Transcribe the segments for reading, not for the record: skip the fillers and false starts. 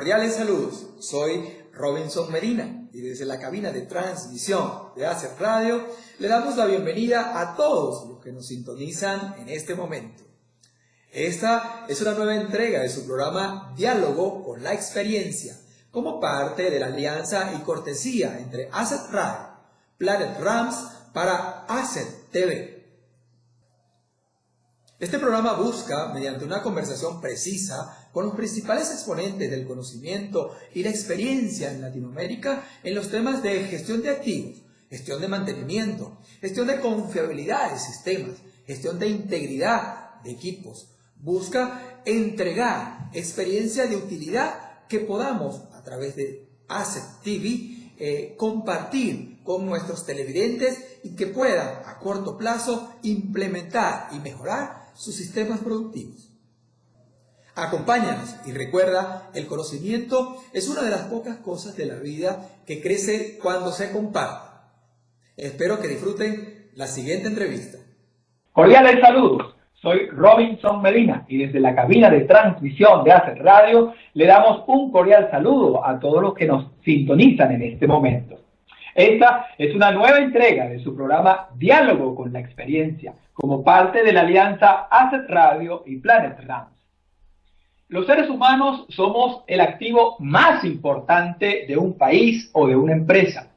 Cordiales saludos, soy Robinson Medina y desde la cabina de transmisión de ACET Radio le damos la bienvenida a todos los que nos sintonizan en este momento. Esta es una nueva entrega de su programa Diálogo con la Experiencia, como parte de la alianza y cortesía entre ACET Radio, Planet Rams para ACET TV. Este programa busca, mediante una conversación precisa con los principales exponentes del conocimiento y la experiencia en Latinoamérica en los temas de gestión de activos, gestión de mantenimiento, gestión de confiabilidad de sistemas, gestión de integridad de equipos. Busca entregar experiencia de utilidad que podamos, a través de ACET TV, compartir con nuestros televidentes y que puedan a corto plazo implementar y mejorar sus sistemas productivos. Acompáñanos y recuerda, el conocimiento es una de las pocas cosas de la vida que crece cuando se comparte. Espero que disfruten la siguiente entrevista. Cordiales saludos, soy Robinson Medina y desde la cabina de transmisión de ACET Radio le damos un cordial saludo a todos los que nos sintonizan en este momento. Esta es una nueva entrega de su programa Diálogo con la Experiencia, como parte de la alianza ACET Radio y Planet Rams. Los seres humanos somos el activo más importante de un país o de una empresa.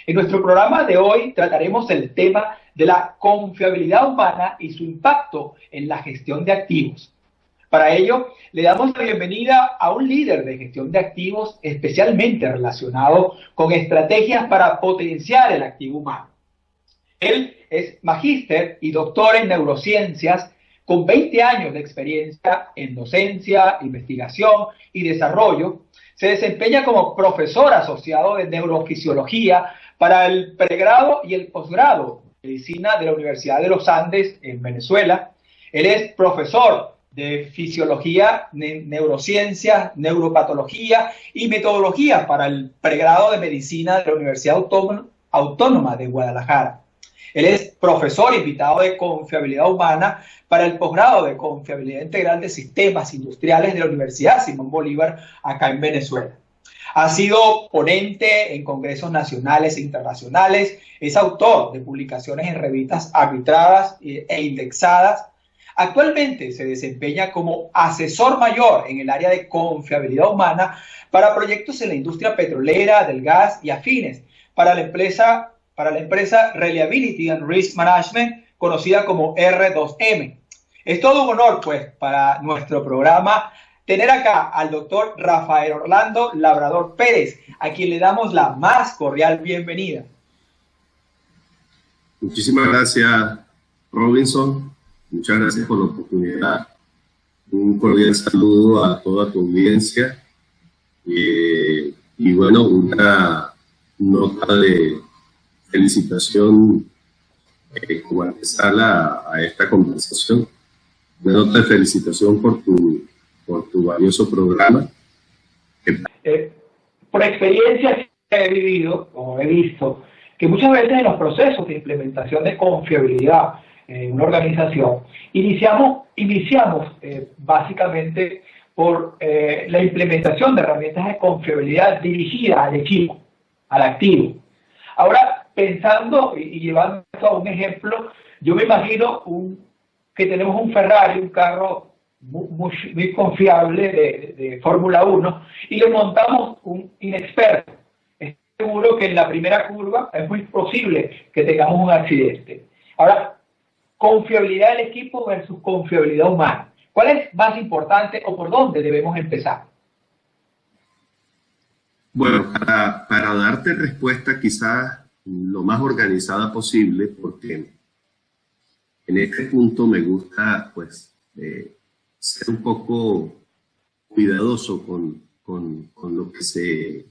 En nuestro programa de hoy trataremos el tema de la confiabilidad humana y su impacto en la gestión de activos. Para ello, le damos la bienvenida a un líder de gestión de activos especialmente relacionado con estrategias para potenciar el activo humano. Él es magíster y doctor en neurociencias con 20 años de experiencia en docencia, investigación y desarrollo. Se desempeña como profesor asociado de neurofisiología para el pregrado y el posgrado de medicina de la Universidad de los Andes en Venezuela. Él es profesor de fisiología, neurociencias, neuropatología y metodología para el pregrado de medicina de la Universidad Autónoma de Guadalajara. Él es profesor invitado de confiabilidad humana para el posgrado de confiabilidad integral de sistemas industriales de la Universidad Simón Bolívar acá en Venezuela. Ha sido ponente en congresos nacionales e internacionales, es autor de publicaciones en revistas arbitradas e indexadas. Actualmente se desempeña como asesor mayor en el área de confiabilidad humana para proyectos en la industria petrolera, del gas y afines, para la empresa Reliability and Risk Management, conocida como R2M. Es todo un honor, pues, para nuestro programa tener acá al doctor Rafael Orlando Labrador Pérez, a quien le damos la más cordial bienvenida. Muchísimas gracias, Robinson. Muchas gracias por la oportunidad. Un cordial saludo a toda tu audiencia. Y bueno, una nota de felicitación como antesala a esta conversación. Una nota de felicitación por tu valioso programa. Por experiencia que he vivido, como he visto, que muchas veces en los procesos de implementación de confiabilidad en una organización, iniciamos básicamente por la implementación de herramientas de confiabilidad dirigidas al equipo, al activo. Ahora, pensando y llevando esto a un ejemplo, yo me imagino que tenemos un Ferrari, un carro muy confiable de Fórmula 1, y le montamos un inexperto. Estoy seguro que en la primera curva es muy posible que tengamos un accidente. Ahora, confiabilidad del equipo versus confiabilidad humana. ¿Cuál es más importante o por dónde debemos empezar? Bueno, para darte respuesta quizás lo más organizada posible, porque en este punto me gusta pues ser un poco cuidadoso con lo que se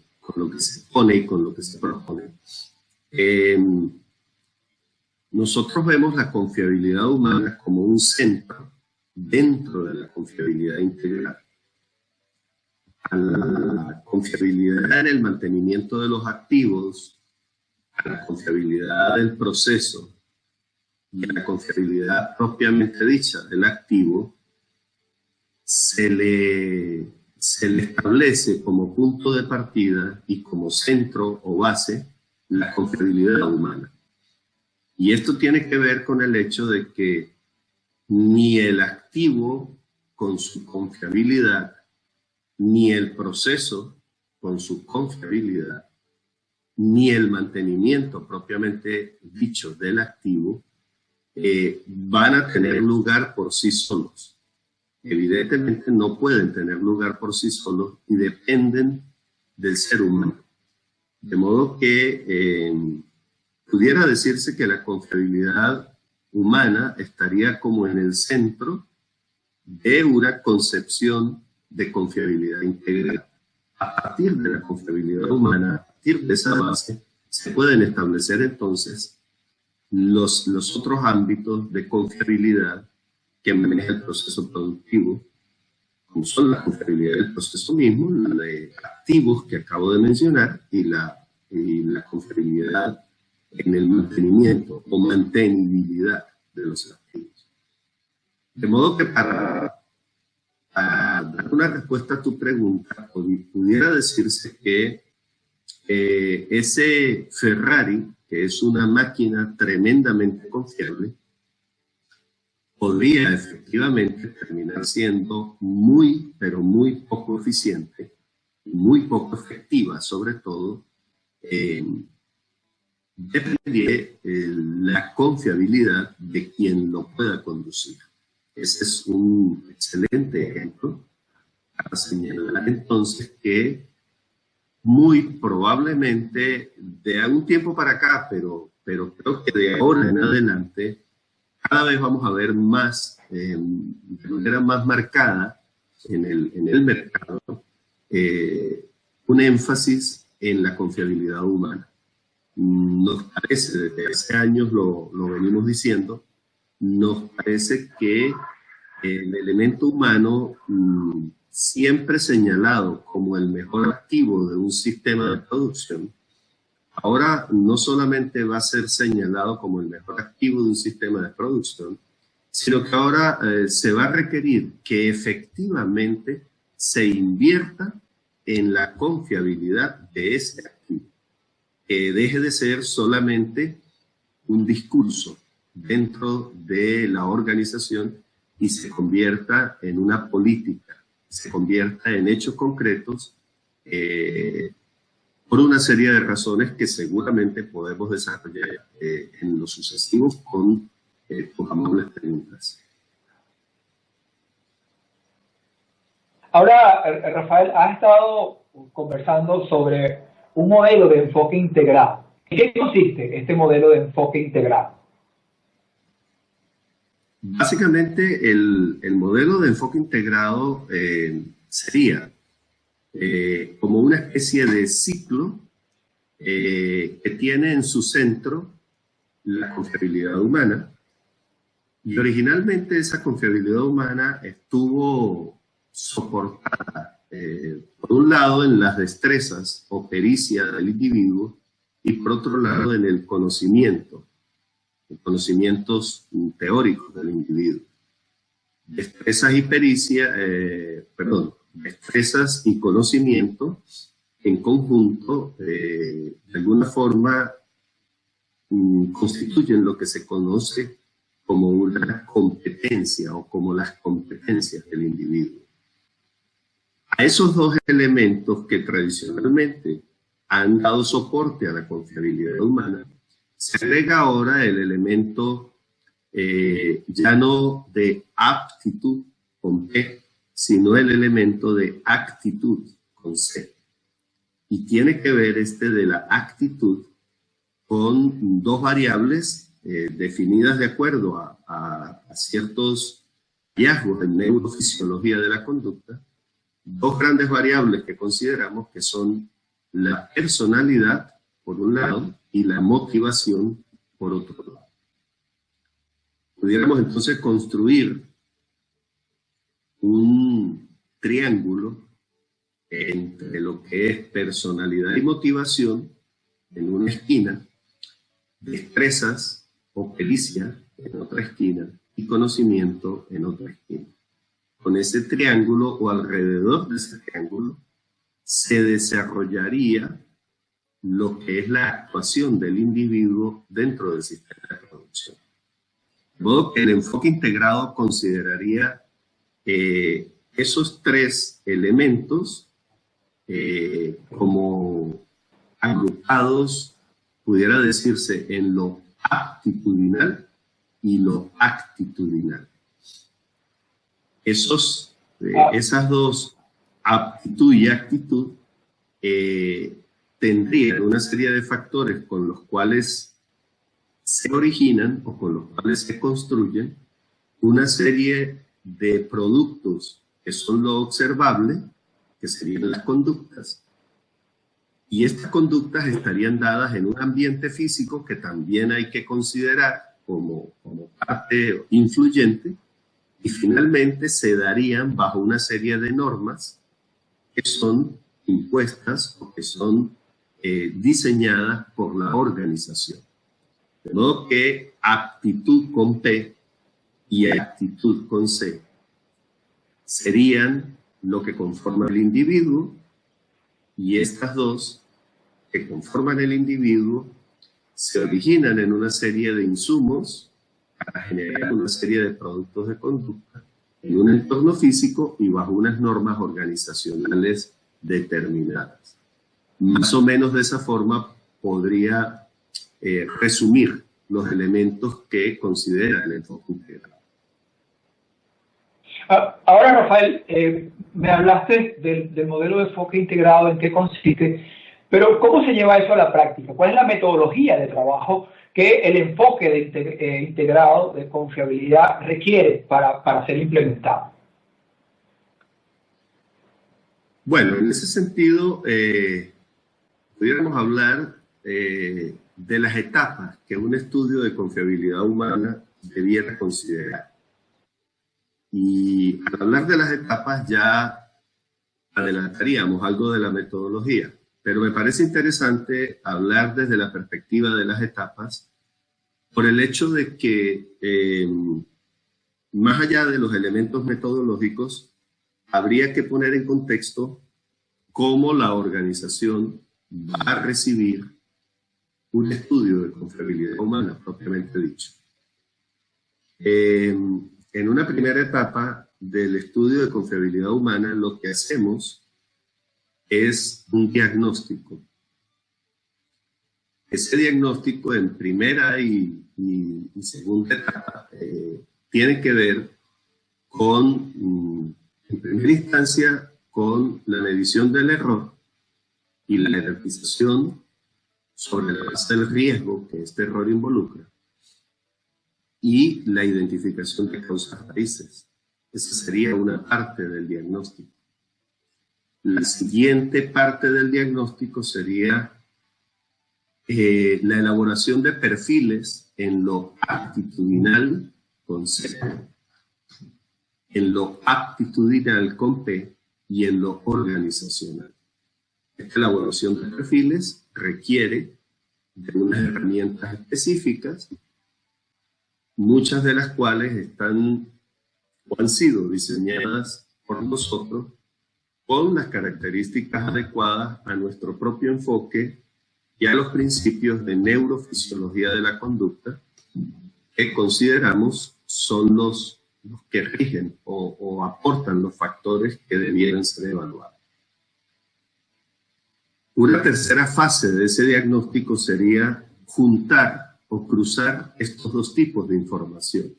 pone y con lo que se propone. Nosotros vemos la confiabilidad humana como un centro dentro de la confiabilidad integral. A la confiabilidad en el mantenimiento de los activos, a la confiabilidad del proceso y a la confiabilidad propiamente dicha del activo, se le se le establece como punto de partida y como centro o base la confiabilidad humana. Y esto tiene que ver con el hecho de que ni el activo con su confiabilidad, ni el proceso con su confiabilidad, ni el mantenimiento propiamente dicho del activo van a tener lugar por sí solos. Evidentemente no pueden tener lugar por sí solos y dependen del ser humano. De modo que pudiera decirse que la confiabilidad humana estaría como en el centro de una concepción de confiabilidad integral. A partir de la confiabilidad humana, a partir de esa base, se pueden establecer entonces los otros ámbitos de confiabilidad que maneja el proceso productivo, como son la confiabilidad del proceso mismo, la de activos que acabo de mencionar y la confiabilidad en el mantenimiento o mantenibilidad de los activos. De modo que para dar una respuesta a tu pregunta, pudiera decirse que ese Ferrari, que es una máquina tremendamente confiable, podría efectivamente terminar siendo muy, pero muy poco eficiente, muy poco efectiva, sobre todo, depende de la confiabilidad de quien lo pueda conducir. Ese es un excelente ejemplo para señalar entonces que muy probablemente de algún tiempo para acá, pero creo que de ahora en adelante, cada vez vamos a ver más, de manera más marcada en el mercado, un énfasis en la confiabilidad humana. Nos parece, desde hace años lo venimos diciendo, nos parece que el elemento humano, siempre señalado como el mejor activo de un sistema de producción, ahora no solamente va a ser señalado como el mejor activo de un sistema de producción, sino que ahora se va a requerir que efectivamente se invierta en la confiabilidad de ese activo, que deje de ser solamente un discurso dentro de la organización y se convierta en una política, se convierta en hechos concretos, por una serie de razones que seguramente podemos desarrollar en lo sucesivo con tus amables preguntas. Ahora, Rafael, has estado conversando sobre un modelo de enfoque integrado. ¿En qué consiste este modelo de enfoque integrado? Básicamente, el modelo de enfoque integrado sería como una especie de ciclo que tiene en su centro la confiabilidad humana. Y originalmente esa confiabilidad humana estuvo soportada, por un lado, en las destrezas o pericia del individuo y por otro lado en el conocimiento, conocimientos teóricos del individuo. Destrezas y conocimiento en conjunto, de alguna forma, constituyen lo que se conoce como una competencia o como las competencias del individuo. A esos dos elementos que tradicionalmente han dado soporte a la confiabilidad humana, se agrega ahora el elemento ya no de aptitud con P, sino el elemento de actitud con C. Y tiene que ver de la actitud con dos variables definidas de acuerdo a ciertos hallazgos en neurofisiología de la conducta, dos grandes variables que consideramos que son la personalidad, por un lado, y la motivación, por otro lado. Pudiéramos entonces construir un triángulo entre lo que es personalidad y motivación en una esquina, destrezas o pericia en otra esquina y conocimiento en otra esquina. con ese triángulo o alrededor de ese triángulo se desarrollaría lo que es la actuación del individuo dentro del sistema de producción. De modo que el enfoque integrado consideraría esos tres elementos como agrupados, pudiera decirse, en lo aptitudinal y lo actitudinal. Esas dos, aptitud y actitud, tendrían una serie de factores con los cuales se originan o con los cuales se construyen una serie de productos que son lo observable, que serían las conductas, y estas conductas estarían dadas en un ambiente físico que también hay que considerar como parte influyente, y finalmente se darían bajo una serie de normas que son impuestas o que son diseñadas por la organización. De modo que aptitud con P y actitud con C serían lo que conforma el individuo, y estas dos que conforman el individuo se originan en una serie de insumos para generar una serie de productos de conducta en un entorno físico y bajo unas normas organizacionales determinadas. Más o menos de esa forma podría resumir los elementos que considera el enfoque integral. Ahora, Rafael, me hablaste del modelo de enfoque integrado, en qué consiste, pero ¿cómo se lleva eso a la práctica? ¿Cuál es la metodología de trabajo que el enfoque integrado de confiabilidad requiere para ser implementado? Bueno, en ese sentido, pudiéramos hablar de las etapas que un estudio de confiabilidad humana debiera considerar. Y al hablar de las etapas ya adelantaríamos algo de la metodología, pero me parece interesante hablar desde la perspectiva de las etapas por el hecho de que más allá de los elementos metodológicos, habría que poner en contexto cómo la organización va a recibir un estudio de confiabilidad humana, propiamente dicho. En una primera etapa del estudio de confiabilidad humana, lo que hacemos es un diagnóstico. Ese diagnóstico en primera y segunda etapa tiene que ver con, en primera instancia, con la medición del error y la jerarquización sobre la base del riesgo que este error involucra, y la identificación de causas raíces. Esa sería una parte del diagnóstico. La siguiente parte del diagnóstico sería la elaboración de perfiles en lo aptitudinal con C, en lo aptitudinal con P y en lo organizacional. Esta elaboración de perfiles requiere de unas herramientas específicas, muchas de las cuales están o han sido diseñadas por nosotros con las características adecuadas a nuestro propio enfoque y a los principios de neurofisiología de la conducta que consideramos son los que rigen o aportan los factores que debieran ser evaluados. Una tercera fase de ese diagnóstico sería juntar o cruzar estos dos tipos de información.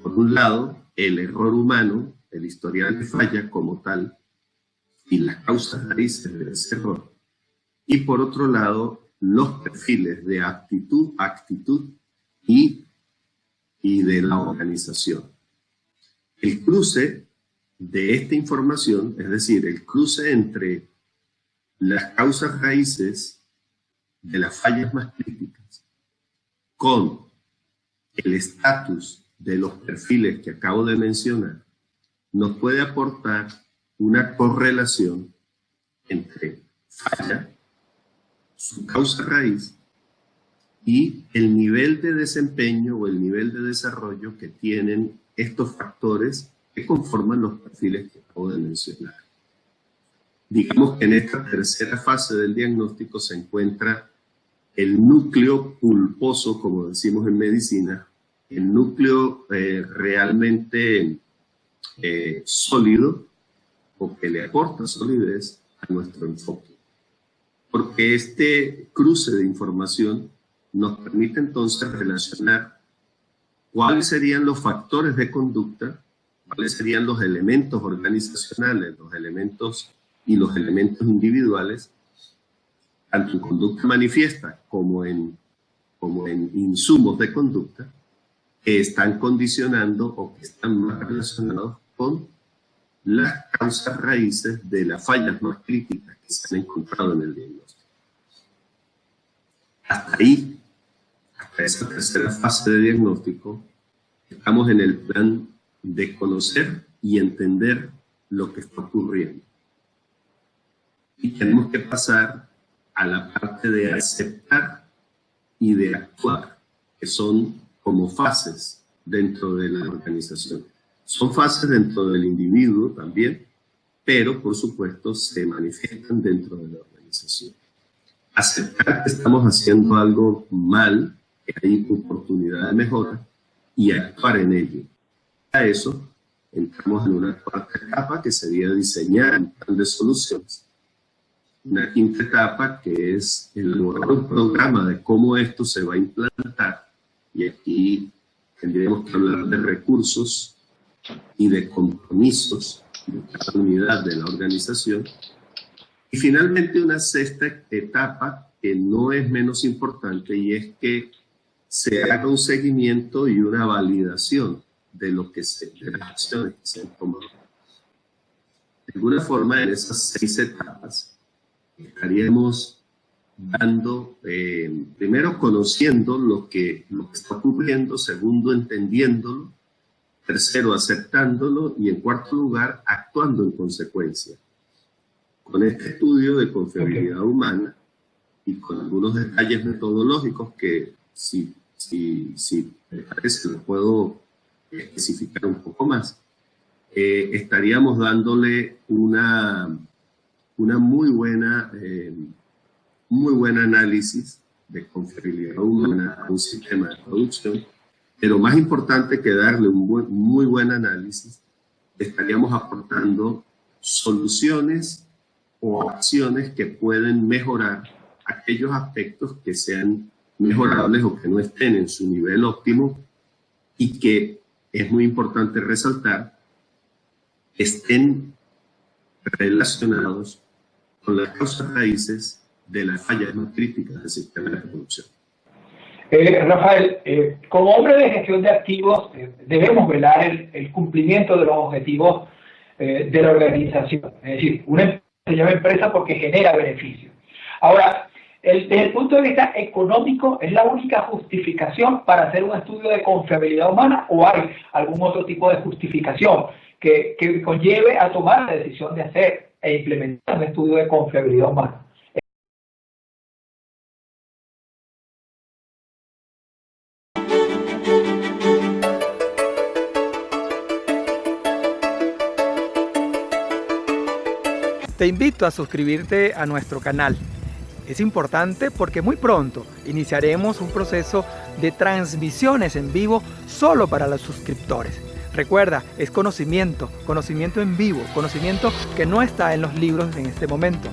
Por un lado, el error humano, el historial de falla como tal, y las causas raíces de ese error. Y por otro lado, los perfiles de aptitud, actitud y de la organización. El cruce de esta información, es decir, el cruce entre las causas raíces de las fallas más críticas con el estatus de los perfiles que acabo de mencionar, nos puede aportar una correlación entre falla, su causa raíz, y el nivel de desempeño o el nivel de desarrollo que tienen estos factores que conforman los perfiles que acabo de mencionar. Digamos que en esta tercera fase del diagnóstico se encuentra el núcleo pulposo, como decimos en medicina, el núcleo realmente sólido, o que le aporta solidez a nuestro enfoque. Porque este cruce de información nos permite entonces relacionar cuáles serían los factores de conducta, cuáles serían los elementos organizacionales, los elementos individuales, tanto en conducta manifiesta como en insumos de conducta, que están condicionando o que están más relacionados con las causas raíces de las fallas más críticas que se han encontrado en el diagnóstico. Hasta ahí, hasta esa tercera fase de diagnóstico, estamos en el plan de conocer y entender lo que está ocurriendo. Y tenemos que pasar a la parte de aceptar y de actuar, que son como fases dentro de la organización. Son fases dentro del individuo también, pero por supuesto se manifiestan dentro de la organización. Aceptar que estamos haciendo algo mal, que hay oportunidad de mejora, y actuar en ello. A eso entramos en una cuarta etapa que sería diseñar un plan de soluciones. Una quinta etapa que es elaborar un programa de cómo esto se va a implantar, y aquí tendríamos que hablar de recursos y de compromisos de cada unidad de la organización. Y finalmente una sexta etapa que no es menos importante, y es que se haga un seguimiento y una validación de las acciones que se han tomado. De alguna forma, en esas 6 etapas estaríamos dando, primero conociendo lo que está ocurriendo, segundo entendiéndolo, tercero aceptándolo y en cuarto lugar actuando en consecuencia. Con este estudio de confiabilidad humana y con algunos detalles metodológicos que si me parece lo puedo especificar un poco más, estaríamos dándole una muy buen análisis de confiabilidad humana a un sistema de producción, pero más importante que darle un muy buen análisis, estaríamos aportando soluciones o acciones que pueden mejorar aquellos aspectos que sean mejorables o que no estén en su nivel óptimo y que, es muy importante resaltar, estén relacionados con las causas raíces de las fallas más críticas del sistema de producción. Rafael, como hombre de gestión de activos, debemos velar el cumplimiento de los objetivos de la organización. Es decir, una empresa se llama empresa porque genera beneficios. Ahora, desde el punto de vista económico, ¿es la única justificación para hacer un estudio de confiabilidad humana o hay algún otro tipo de justificación que conlleve a tomar la decisión de hacer e implementar un estudio de confiabilidad humana? Te invito a suscribirte a nuestro canal. Es importante porque muy pronto iniciaremos un proceso de transmisiones en vivo solo para los suscriptores. Recuerda, es conocimiento en vivo, conocimiento que no está en los libros en este momento.